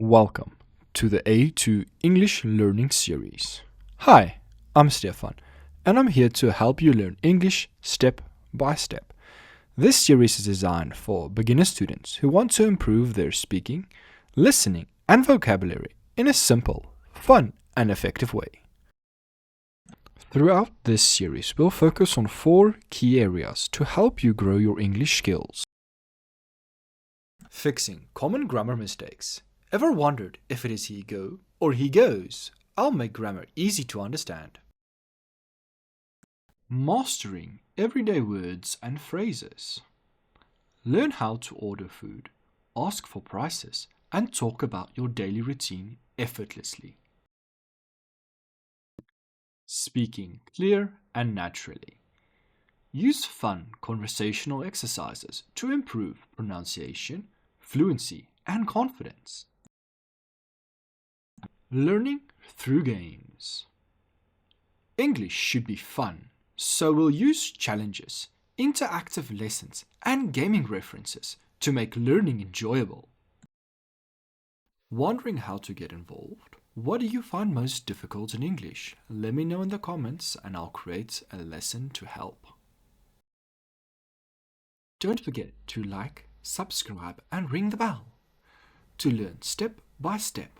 Welcome to the A2 English Learning Series. Hi, I'm Stefan, and I'm here to help you learn English step by step. This series is designed for beginner students who want to improve their speaking, listening, and vocabulary in a simple, fun, and effective way. Throughout this series, we'll focus on 4 key areas to help you grow your English skills. Fixing common grammar mistakes. Ever wondered if it is he go or he goes? I'll make grammar easy to understand. Mastering everyday words and phrases. Learn how to order food, ask for prices, and talk about your daily routine effortlessly. Speaking clear and naturally. Use fun conversational exercises to improve pronunciation, fluency, and confidence. Learning through games. English should be fun, so we'll use challenges, interactive lessons, and gaming references to make learning enjoyable. Wondering how to get involved? What do you find most difficult in English? Let me know in the comments and I'll create a lesson to help. Don't forget to like, subscribe, and ring the bell to learn step by step.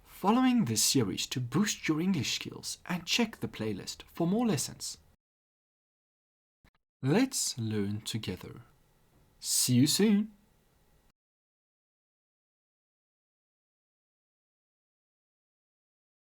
Following this series to boost your English skills and check the playlist for more lessons. Let's learn together. See you soon.